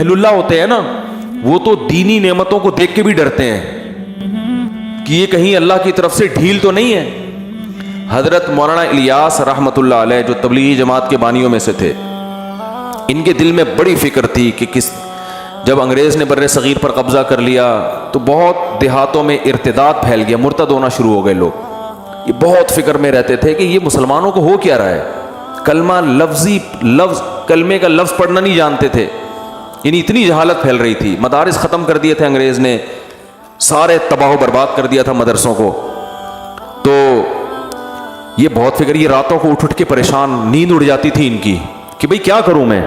اہل اللہ ہوتے ہیں نا وہ تو دینی نعمتوں کو دیکھ کے بھی ڈرتے ہیں کہ یہ کہیں اللہ کی طرف سے ڈھیل تو نہیں ہے. حضرت مولانا الیاس رحمۃ اللہ علیہ جو تبلیغی جماعت کے بانیوں میں سے تھے, ان کے دل میں بڑی فکر تھی کہ جب انگریز نے بر صغیر پر قبضہ کر لیا تو بہت دیہاتوں میں ارتداد پھیل گیا, مرتد ہونا شروع ہو گئے لوگ. یہ بہت فکر میں رہتے تھے کہ یہ مسلمانوں کو ہو کیا رہا ہے, کلمہ لفظ کلمے کا لفظ پڑھنا نہیں جانتے تھے, یعنی اتنی جہالت پھیل رہی تھی. مدارس ختم کر دیے تھے انگریز نے, سارے تباہ و برباد کر دیا تھا مدرسوں کو. تو یہ بہت فکر, یہ راتوں کو اٹھ کے پریشان, نیند اڑ جاتی تھی ان کی کہ بھئی کیا کروں میں.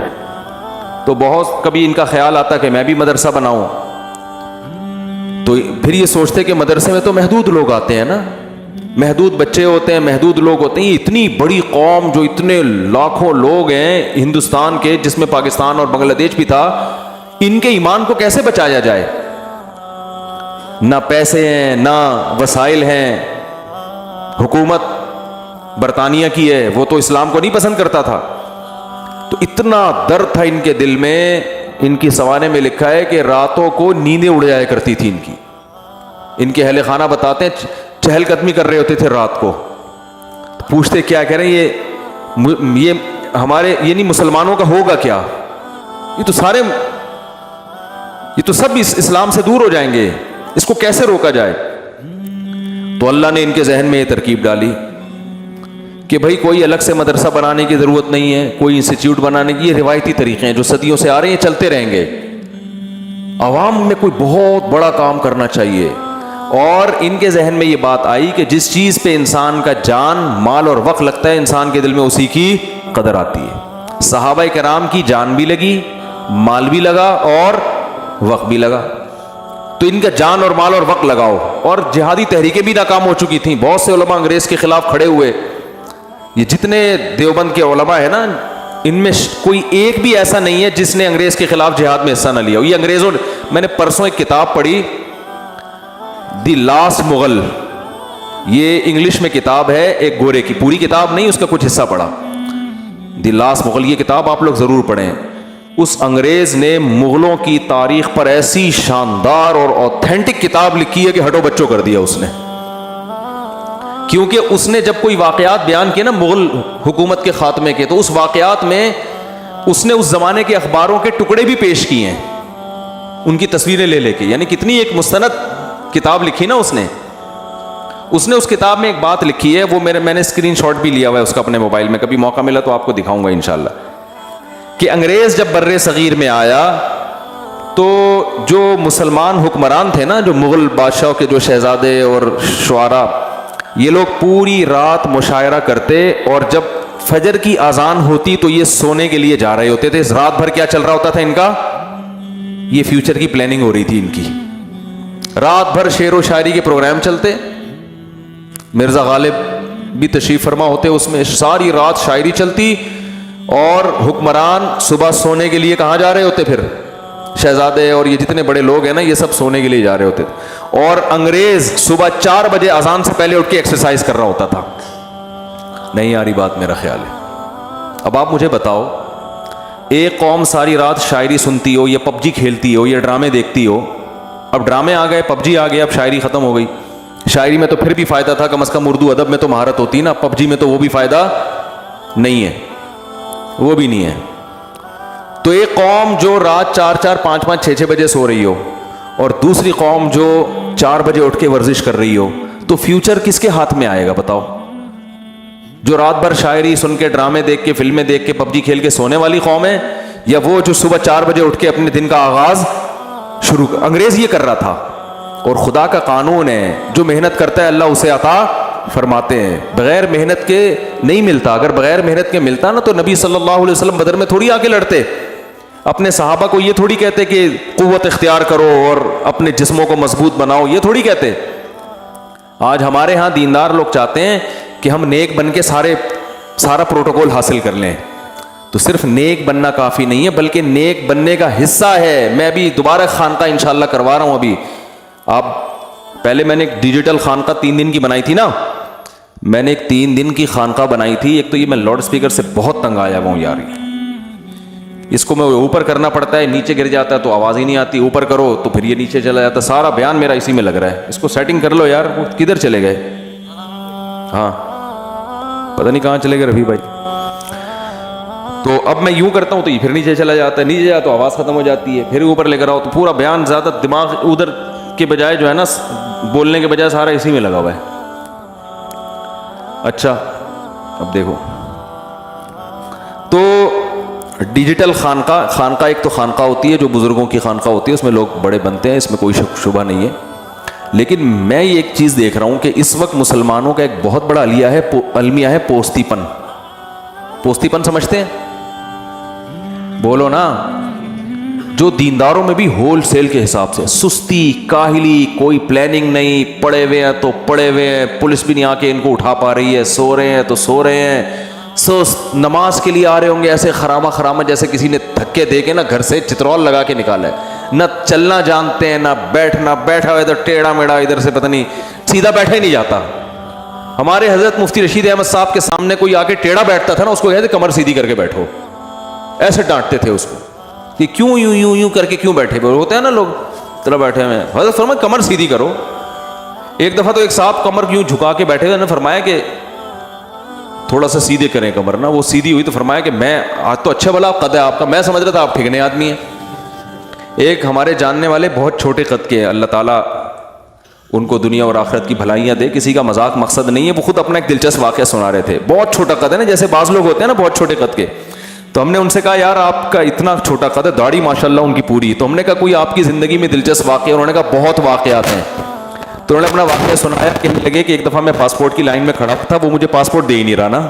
تو بہت کبھی ان کا خیال آتا کہ میں بھی مدرسہ بناؤں. تو پھر یہ سوچتے کہ مدرسے میں تو محدود لوگ آتے ہیں نا, محدود بچے ہوتے ہیں, محدود لوگ ہوتے ہیں. یہ اتنی بڑی قوم جو اتنے لاکھوں لوگ ہیں ہندوستان کے, جس میں پاکستان اور بنگلہ دیش بھی تھا, ان کے ایمان کو کیسے بچایا جائے؟ نہ پیسے ہیں نہ وسائل ہیں. حکومت برطانیہ کی ہے, وہ تو اسلام کو نہیں پسند کرتا تھا. تو اتنا درد تھا ان کے دل میں. ان کی سوانے میں لکھا ہے کہ راتوں کو نیندیں اڑ جایا کرتی تھی ان کی. ان کے اہل خانہ بتاتے ہیں چہل قدمی کر رہے ہوتے تھے رات کو, پوچھتے کیا کہہ رہے ہیں یہ ہمارے یعنی مسلمانوں کا ہوگا کیا, یہ تو سب اسلام سے دور ہو جائیں گے, اس کو کیسے روکا جائے. تو اللہ نے ان کے ذہن میں یہ ترکیب ڈالی کہ بھائی کوئی الگ سے مدرسہ بنانے کی ضرورت نہیں ہے, کوئی انسٹیٹیوٹ بنانے کی, یہ روایتی طریقے ہیں جو صدیوں سے آ رہے ہیں, چلتے رہیں گے. عوام میں کوئی بہت بڑا کام کرنا چاہیے. اور ان کے ذہن میں یہ بات آئی کہ جس چیز پہ انسان کا جان مال اور وقت لگتا ہے, انسان کے دل میں اسی کی قدر آتی ہے. صحابہ کرام کی جان بھی لگی, مال بھی لگا اور وقت بھی لگا. تو ان کا جان اور مال اور وقت لگاؤ. اور جہادی تحریکیں بھی ناکام ہو چکی تھیں, بہت سے علماء انگریز کے خلاف کھڑے ہوئے. یہ جتنے دیوبند کے علماء ہیں نا, ان میں کوئی ایک بھی ایسا نہیں ہے جس نے انگریز کے خلاف جہاد میں حصہ نہ لیا ہو. یہ انگریزوں نے, میں نے پرسوں ایک کتاب پڑھی, دی لاسٹ مغل, یہ انگلش میں کتاب ہے, ایک گورے کی, پوری کتاب نہیں, اس کا کچھ حصہ پڑھا. دی لاسٹ مغل, یہ کتاب آپ لوگ ضرور پڑھیں. اس انگریز نے مغلوں کی تاریخ پر ایسی شاندار اور اوتھینٹک کتاب لکھی ہے کہ ہٹو بچوں کر دیا اس نے. کیونکہ اس نے جب کوئی واقعات بیان کیے نا مغل حکومت کے خاتمے کے, تو اس واقعات میں اس نے اس زمانے کے اخباروں کے ٹکڑے بھی پیش کیے ہیں, ان کی تصویریں لے کے. یعنی کتنی ایک مستند کتاب لکھی نا اس نے. اس کتاب میں ایک بات لکھی ہے, وہ میں نے اسکرین شاٹ بھی لیا ہوا ہے اس کا اپنے موبائل میں, کبھی موقع ملا تو آپ کو دکھاؤں گا انشاءاللہ. کہ انگریز جب بر صغیر میں آیا تو جو مسلمان حکمران تھے نا, جو مغل بادشاہوں کے جو شہزادے اور شعراء, یہ لوگ پوری رات مشاعرہ کرتے, اور جب فجر کی اذان ہوتی تو یہ سونے کے لیے جا رہے ہوتے تھے. رات بھر کیا چل رہا ہوتا تھا ان کا, یہ فیوچر کی پلاننگ ہو رہی تھی ان کی. رات بھر شعر و شاعری کے پروگرام چلتے, مرزا غالب بھی تشریف فرما ہوتے, اس میں ساری رات شاعری چلتی, اور حکمران صبح سونے کے لیے کہاں جا رہے ہوتے, پھر شہزادے اور یہ جتنے بڑے لوگ ہیں نا, یہ سب سونے کے لیے جا رہے ہوتے تھے. اور انگریز صبح 4 بجے اذان سے پہلے اٹھ کے ایکسرسائز کر رہا ہوتا تھا. نہیں آ رہی بات, میرا خیال ہے. اب آپ مجھے بتاؤ, ایک قوم ساری رات شاعری سنتی ہو, یا پب جی کھیلتی ہو, یا ڈرامے دیکھتی ہو. اب ڈرامے آ گئے, پب جی آ گئے, اب شاعری ختم ہو گئی. شاعری میں تو پھر بھی فائدہ تھا, کم از کم اردو ادب میں تو مہارت ہوتی نا. پب جی میں تو وہ بھی فائدہ نہیں ہے, وہ بھی نہیں ہے. تو ایک قوم جو رات 4 5 5 6 بجے سو رہی ہو, اور دوسری قوم جو 4 بجے اٹھ کے ورزش کر رہی ہو, تو فیوچر کس کے ہاتھ میں آئے گا بتاؤ؟ جو رات بھر شاعری سن کے, ڈرامے دیکھ کے, فلمیں دیکھ کے, پب جی کھیل کے سونے والی قوم ہے, یا وہ جو صبح 4 بجے اٹھ کے اپنے دن کا آغاز شروع انگریز یہ کر رہا تھا. اور خدا کا قانون ہے, جو محنت کرتا ہے اللہ اسے عطا فرماتے ہیں. بغیر محنت کے نہیں ملتا. اگر بغیر محنت کے ملتا نا, تو نبی صلی اللہ علیہ وسلم بدر میں تھوڑی آگے لڑتے. اپنے صحابہ کو یہ تھوڑی کہتے کہ قوت اختیار کرو اور اپنے جسموں کو مضبوط بناؤ, یہ تھوڑی کہتے. آج ہمارے ہاں دیندار لوگ چاہتے ہیں کہ ہم نیک بن کے سارا پروٹوکول حاصل کر لیں. تو صرف نیک بننا کافی نہیں ہے, بلکہ نیک بننے کا حصہ ہے. میں ابھی دوبارہ خانقاہ انشاءاللہ کروا رہا ہوں. ابھی آپ پہلے میں نے ایک ڈیجیٹل خانقاہ 3 دن کی بنائی تھی نا, میں نے ایک 3 دن کی خانقاہ بنائی تھی. ایک تو یہ میں لاؤڈ اسپیکر سے بہت تنگ آیا ہوا ہوں یار, اس کو میں اوپر کرنا پڑتا ہے, نیچے گر جاتا ہے تو آواز ہی نہیں آتی, اوپر کرو تو پھر یہ نیچے چلا جاتا ہے. سارا بیان میرا اسی میں لگ رہا ہے. اس کو سیٹنگ کر لو یار. وہ کدھر چلے گئے؟ ہاں پتہ نہیں کہاں چلے گئے رفیع بھائی. تو اب میں یوں کرتا ہوں تو یہ پھر نیچے چلا جاتا ہے, نیچے جاتا تو آواز ختم ہو جاتی ہے, پھر اوپر لے کر آؤ تو پورا بیان زیادہ دماغ ادھر کے بجائے جو ہے نا بولنے کے بجائے سارا اسی میں لگا ہوا ہے. اچھا اب دیکھو, تو ڈیجیٹل خانقاہ ایک تو خانقاہ ہوتی ہے جو بزرگوں کی خانقاہ ہوتی ہے, اس میں لوگ بڑے بنتے ہیں, اس میں کوئی شبہ نہیں ہے. لیکن میں یہ ایک چیز دیکھ رہا ہوں کہ اس وقت مسلمانوں کا ایک بہت بڑا المیہ ہے پوستی پن. پوستی پن سمجھتے ہیں؟ بولو نا. جو دینداروں میں بھی ہول سیل کے حساب سے سستی, کاہلی, کوئی پلاننگ نہیں, پڑے ہوئے ہیں تو پڑے ہوئے ہیں, پولیس بھی نہیں آ کے ان کو اٹھا پا رہی ہے, سو رہے ہیں تو سو رہے ہیں, نماز کے لیے آ رہے ہوں گے ایسے خرامہ جیسے کسی نے دھکے دے کے نا گھر سے چترول لگا کے نکالا ہے. نہ چلنا جانتے ہیں, نہ بیٹھا ہوا ادھر ٹیڑھا میڑا, ادھر سے پتہ نہیں سیدھا بیٹھا ہی نہیں جاتا. ہمارے حضرت مفتی رشید احمد صاحب کے سامنے کوئی آ کے ٹیڑھا بیٹھتا تھا نا, اس کو کہتے کمر سیدھی کر کے بیٹھو. ایسے ڈانٹتے تھے اس کو کہ کیوں یوں کر کے کیوں بیٹھے ہوئے ہوتے ہیں نا لوگ, طرح بیٹھے ہوئے ہیں. حضرت فرمایا کمر سیدھی کرو. ایک دفعہ تو ایک صاحب کمر کیوں جھکا کے بیٹھے ہوئے, نے فرمایا کہ تھوڑا سا سیدھے کریں کمر نا. وہ سیدھی ہوئی تو فرمایا کہ میں آج تو اچھا بلا قد ہے آپ کا, میں سمجھ رہا تھا آپ ٹھیکنے آدمی ہیں. ایک ہمارے جاننے والے بہت چھوٹے قد کے, اللہ تعالیٰ ان کو دنیا اور آخرت کی بھلائیاں دے, کسی کا مذاق مقصد نہیں ہے, وہ خود اپنا ایک دلچسپ واقعہ سنا رہے تھے. بہت چھوٹا قد ہے نا, جیسے بعض لوگ ہوتے ہیں نا بہت چھوٹے قد کے. تو ہم نے ان سے کہا یار آپ کا اتنا چھوٹا قد ہے, داڑھی ماشاءاللہ ان کی پوری. تو ہم نے کہا کوئی آپ کی زندگی میں دلچسپ واقعہ؟ انہوں نے کہا بہت واقعات ہیں. تو انہوں نے اپنا واقعہ سنایا. کہنے لگے کہ ایک دفعہ میں پاسپورٹ کی لائن میں کھڑا تھا, وہ مجھے پاسپورٹ دے ہی نہیں رہا نا,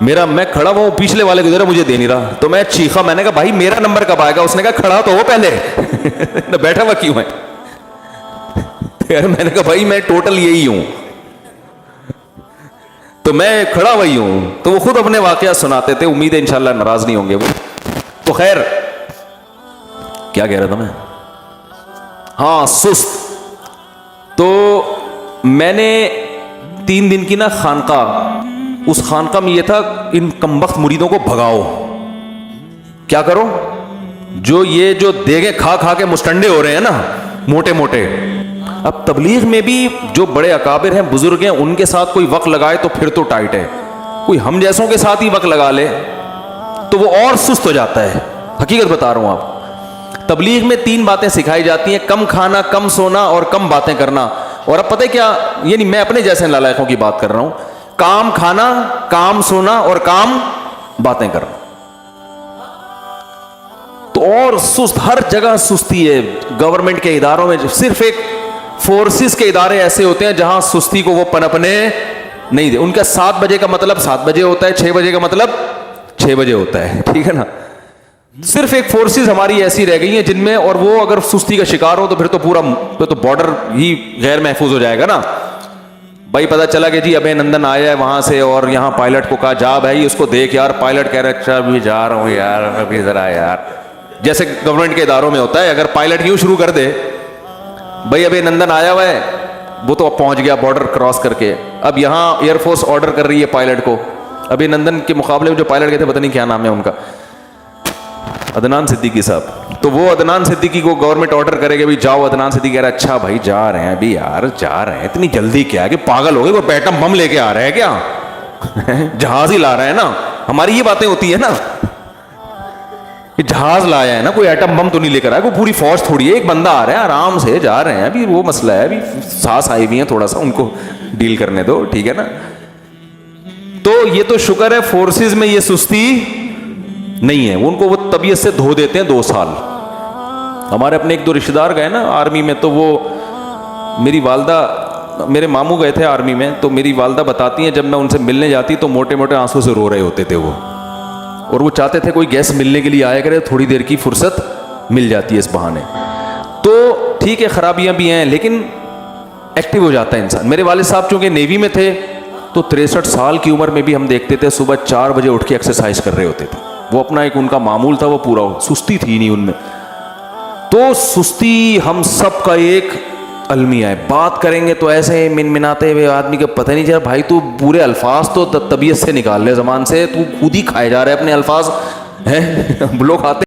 میں کھڑا ہوا ہوں, پچھلے والے گزرا مجھے دے نہیں رہا. تو میں چیخا, میں نے کہا بھائی میرا نمبر کب آئے گا؟ اس نے کہا کھڑا تو ہو پہلے, بیٹھا ہوا کیوں ہے؟ میں نے کہا بھائی میں ٹوٹل یہی ہوں, تو میں کھڑا وہی ہوں. تو وہ خود اپنے واقعہ سناتے تھے. امید ہے انشاءاللہ ناراض نہیں ہوں گے وہ. تو خیر کیا کہہ رہا تھا میں؟ ہاں سست. تو میں نے 3 دن کی نا خانقاہ, اس خانقاہ میں یہ تھا ان کمبخت مریدوں کو بھگاؤ. کیا کرو؟ جو دیگیں کھا کے مستنڈے ہو رہے ہیں نا موٹے موٹے. اب تبلیغ میں بھی جو بڑے اکابر ہیں, بزرگ ہیں, ان کے ساتھ کوئی وقت لگائے تو پھر تو ٹائٹ ہے. کوئی ہم جیسوں کے ساتھ ہی وقت لگا لے تو وہ اور سست ہو جاتا ہے. حقیقت بتا رہا ہوں آپ. تبلیغ میں 3 باتیں سکھائی جاتی ہیں, کم کھانا, کم سونا اور کم باتیں کرنا. اور اب پتہ ہے کیا, یعنی میں اپنے جیسے نالائقوں کی بات کر رہا ہوں. کام کھانا, کام سونا اور کام باتیں کرنا. تو اور سست, ہر جگہ سستی ہے. گورنمنٹ کے اداروں میں صرف ایک فورسز کے ادارے ایسے ہوتے ہیں جہاں سستی کو وہ پنپنے نہیں دے. ان کا 7 بجے کا مطلب 7 بجے ہوتا ہے, 6 بجے کا مطلب 6 بجے ہوتا ہے, ٹھیک ہے نا. صرف ایک فورسز ہماری ایسی رہ گئی ہیں جن میں, اور وہ اگر سستی کا شکار ہو تو پھر تو پورا تو بارڈر ہی غیر محفوظ ہو جائے گا نا. بھائی پتہ چلا کہ جی ابے نندن آیا ہے وہاں سے, اور یہاں پائلٹ کو کہا جا بھائی اس کو دیکھ یار. پائلٹ کہہ رہا ہے اچھا ابھی جا رہا ہوں یار, ابھی ذرا یار. جیسے گورنمنٹ کے اداروں میں ہوتا ہے, اگر پائلٹ یوں شروع کر دے بھائی ابھی نندن آیا ہوا ہے, وہ تو اب پہنچ گیا بارڈر کراس کر کے. اب یہاں ایئر فورس آرڈر کر رہی ہے پائلٹ کو. ابھی نندن کے مقابلے میں جو پائلٹ گئے تھے پتہ نہیں کیا نام ہے ان کا, عدنان صدیقی صاحب. تو وہ عدنان صدیقی کو گورنمنٹ آرڈر کرے گا بھی جاؤ. عدنان صدیقی کہہ رہا ہے اچھا بھائی جا رہے ہیں ابھی یار, جا رہے ہیں. اتنی جلدی کیا ہے کہ پاگل ہو گئے, کوئی ایٹم بم لے کے آ رہا ہے کیا؟ جہاز ہی لا رہا ہے نا. ہماری یہ باتیں ہوتی ہے نا کہ جہاز لایا ہے نا, کوئی ایٹم بم تو نہیں لے کر آیا, کوئی پوری فوج تھوڑی ہے. ایک بندہ آ رہا ہے آرام سے جا رہے ہیں. ابھی وہ مسئلہ ہے, ابھی سانس آئی ہوئی ہیں, تھوڑا سا ان کو ڈیل کرنے دو, ٹھیک ہے نا. تو یہ تو شکر ہے فورسز میں یہ سستی نہیں ہے. ان کو وہ طبیعت سے دھو دیتے ہیں 2 سال. ہمارے اپنے 1-2 رشتہ دار گئے نا آرمی میں, تو وہ میری والدہ, میرے ماموں گئے تھے آرمی میں, تو میری والدہ بتاتی ہیں جب میں ان سے ملنے جاتی تو موٹے موٹے آنسو سے رو رہے ہوتے تھے وہ. اور وہ چاہتے تھے کوئی گیس ملنے کے لیے آیا کرے, تھوڑی دیر کی فرصت مل جاتی ہے اس بہانے. تو ٹھیک ہے خرابیاں بھی ہیں لیکن ایکٹیو ہو جاتا ہے انسان. میرے والد صاحب چونکہ نیوی میں تھے تو 63 سال کی عمر میں بھی ہم دیکھتے تھے صبح 4 بجے اٹھ کے ایکسرسائز کر رہے ہوتے تھے. وہ اپنا ایک ان کا معمول تھا, وہ پورا سستی تھی نہیں ان میں. تو سستی ہم سب کا ایک المیہ ہے. بات کریں گے تو ایسے منمناتے ہوئے آدمی کو پتہ نہیں چلا بھائی تو پورے الفاظ تو طبیعت سے نکال لے, زبان سے تو خود ہی کھائے جا رہے اپنے الفاظ. ہیں لوگ آتے